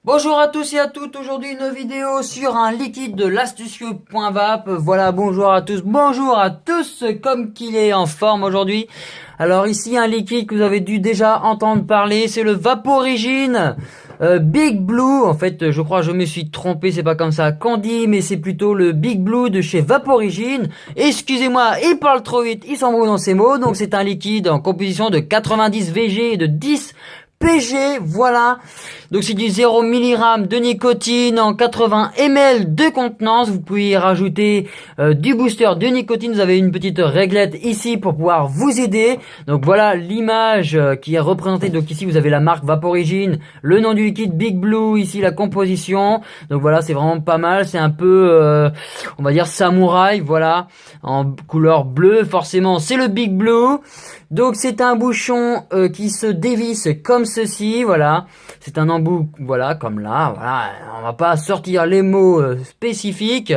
Bonjour à tous et à toutes, aujourd'hui une vidéo sur un liquide de l'astucieux.vape. Voilà, bonjour à tous, comme qu'il est en forme aujourd'hui. Alors ici un liquide que vous avez dû déjà entendre parler, c'est le Vaporigine Big Blue. En fait, je crois que je me suis trompé, c'est pas comme ça qu'on dit, mais c'est plutôt le Big Blue de chez Vaporigine. Excusez-moi, il parle trop vite, il s'embrouille dans ses mots. Donc c'est un liquide en composition de 90 VG et de 10 PG, voilà. Donc c'est du 0 mg de nicotine en 80 ml de contenance. Vous pouvez y rajouter du booster de nicotine. Vous avez une petite réglette ici pour pouvoir vous aider. Donc voilà l'image qui est représentée. Donc ici vous avez la marque Vaporigine, le nom du liquide Big Blue, ici la composition. Donc voilà, c'est vraiment pas mal. C'est un peu, on va dire samouraï, voilà, en couleur bleue. Forcément, c'est le Big Blue. Donc c'est un bouchon qui se dévisse comme ceci, voilà. C'est un embout, voilà, comme là, voilà. On va pas sortir les mots spécifiques.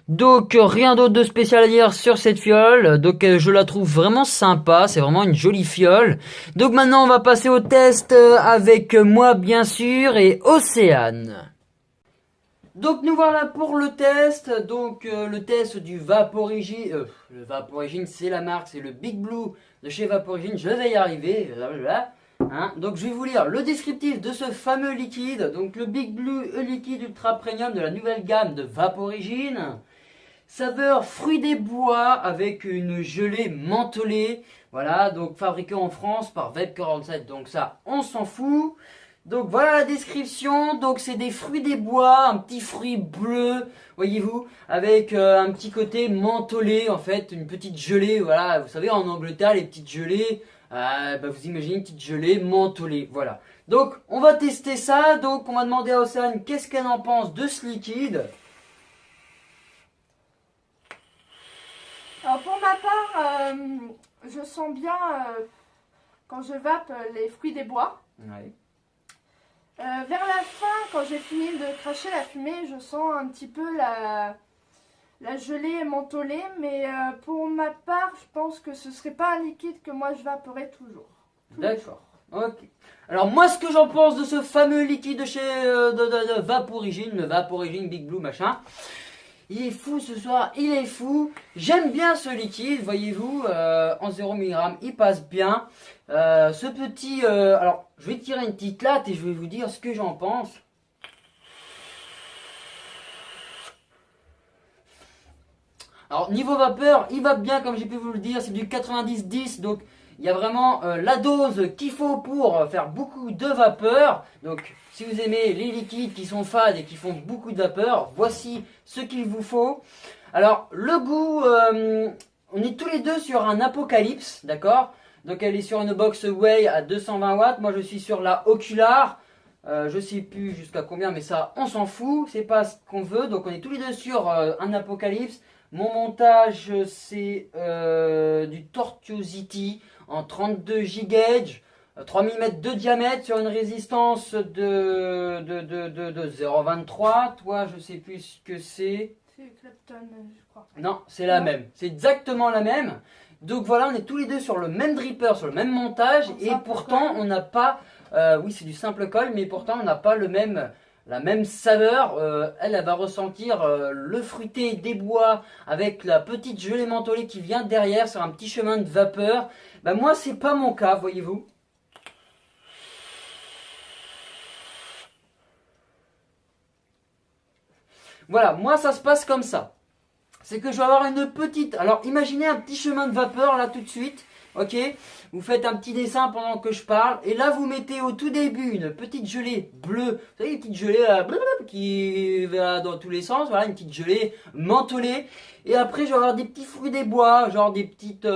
Donc rien d'autre de spécial à dire sur cette fiole. Donc je la trouve vraiment sympa, c'est vraiment une jolie fiole. Donc maintenant on va passer au test avec moi bien sûr et Océane. Donc nous voilà pour le test. Donc le test du Vaporigine. Le Vaporigine c'est la marque, c'est le Big Blue de chez Vaporigine. Je vais y arriver. Hein, donc je vais vous lire le descriptif de ce fameux liquide. Donc le Big Blue liquide ultra premium de la nouvelle gamme de Vaporigine. Saveur fruits des bois avec une gelée mentholée. Voilà, donc fabriqué en France par Vape 47. Donc ça, on s'en fout. Donc voilà la description. Donc c'est des fruits des bois, un petit fruit bleu, voyez-vous, avec un petit côté mentholé en fait, une petite gelée. Voilà, vous savez en Angleterre les petites gelées, vous imaginez une petite gelée mentholée. Voilà. Donc on va tester ça. Donc on va demander à Océane qu'est-ce qu'elle en pense de ce liquide. Alors pour ma part, je sens bien quand je vape les fruits des bois. Ouais. Vers la fin, quand j'ai fini de cracher la fumée, je sens un petit peu la gelée mentholée. Mais pour ma part, je pense que ce serait pas un liquide que moi je vaperais toujours. D'accord. Ok. Alors moi ce que j'en pense de ce fameux liquide de chez de Vaporigine, le Vaporigine Big Blue machin. Il est fou ce soir, il est fou. J'aime bien ce liquide, voyez-vous, en 0 mg, il passe bien. Ce petit... alors, je vais tirer une petite latte et je vais vous dire ce que j'en pense. Alors, niveau vapeur, il va bien, comme j'ai pu vous le dire, c'est du 90-10, donc il y a vraiment la dose qu'il faut pour faire beaucoup de vapeur. Donc, si vous aimez les liquides qui sont fades et qui font beaucoup de vapeur, voici ce qu'il vous faut. Alors, le goût, on est tous les deux sur un Apocalypse, d'accord? Donc, elle est sur une box Way à 220 watts. Moi, je suis sur la Ocular. Je sais plus jusqu'à combien, mais ça, on s'en fout. C'est pas ce qu'on veut. Donc, on est tous les deux sur un Apocalypse. Mon montage, c'est du Tortuosity en 32 GHz, 3 mm de diamètre sur une résistance de 0,23. Toi, je sais plus ce que c'est. C'est Clapton, je crois. Non, c'est la même. C'est exactement la même. Donc voilà, on est tous les deux sur le même dripper, sur le même montage. Et pourtant, on n'a pas... oui, c'est du simple colle, mais pourtant, on n'a pas la même saveur. Elle va ressentir le fruité des bois avec la petite gelée mentholée qui vient derrière sur un petit chemin de vapeur. Ben moi, c'est pas mon cas, voyez-vous. Voilà, moi, ça se passe comme ça. C'est que je vais avoir une petite... Alors, imaginez un petit chemin de vapeur, là, tout de suite. Ok, vous faites un petit dessin pendant que je parle. Et là, vous mettez au tout début une petite gelée bleue. Vous savez, une petite gelée qui va dans tous les sens. Voilà, une petite gelée mentholée. Et après, je vais avoir des petits fruits des bois. Genre des petites...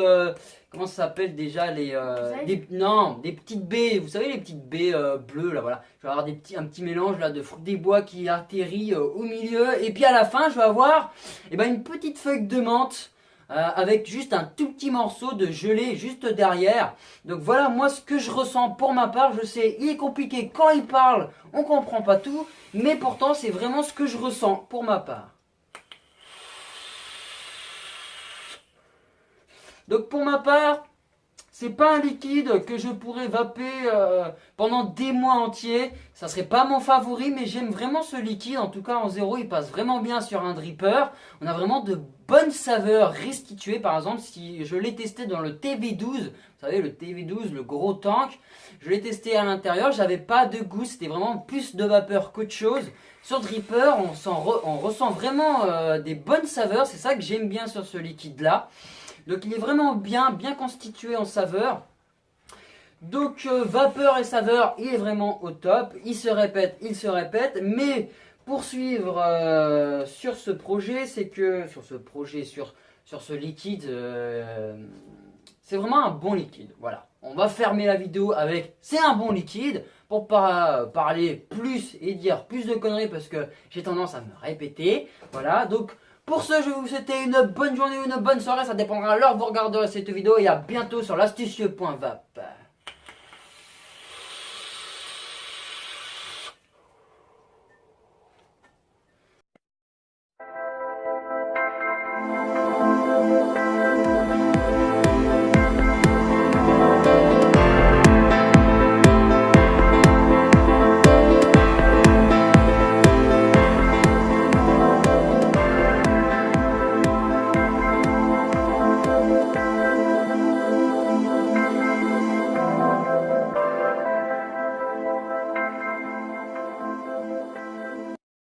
comment ça s'appelle déjà les Des des petites baies, vous savez les petites baies bleues là, voilà. Je vais avoir un petit mélange là de fruits des bois qui atterrit au milieu, et puis à la fin je vais avoir une petite feuille de menthe avec juste un tout petit morceau de gelée juste derrière. Donc voilà moi ce que je ressens pour ma part. Je sais, il est compliqué quand il parle, on comprend pas tout, mais pourtant c'est vraiment ce que je ressens pour ma part. Donc pour ma part, c'est pas un liquide que je pourrais vaper pendant des mois entiers. Ça serait pas mon favori, mais j'aime vraiment ce liquide. En tout cas en zéro, il passe vraiment bien sur un dripper. On a vraiment de bonnes saveurs restituées. Par exemple, si je l'ai testé dans le TV12, vous savez le TV12, le gros tank, je l'ai testé à l'intérieur, j'avais pas de goût, c'était vraiment plus de vapeur qu'autre chose. Sur dripper, on ressent vraiment des bonnes saveurs. C'est ça que j'aime bien sur ce liquide là. Donc il est vraiment bien constitué en saveur. Donc vapeur et saveur, il est vraiment au top. Il se répète. Mais pour suivre sur ce projet, sur ce liquide, c'est vraiment un bon liquide. Voilà. On va fermer la vidéo avec c'est un bon liquide pour pas parler plus et dire plus de conneries parce que j'ai tendance à me répéter. Voilà. Donc pour ce, je vais vous souhaiter une bonne journée ou une bonne soirée, ça dépendra à l'heure où vous regarderez cette vidéo, et à bientôt sur l'astucieux.vap.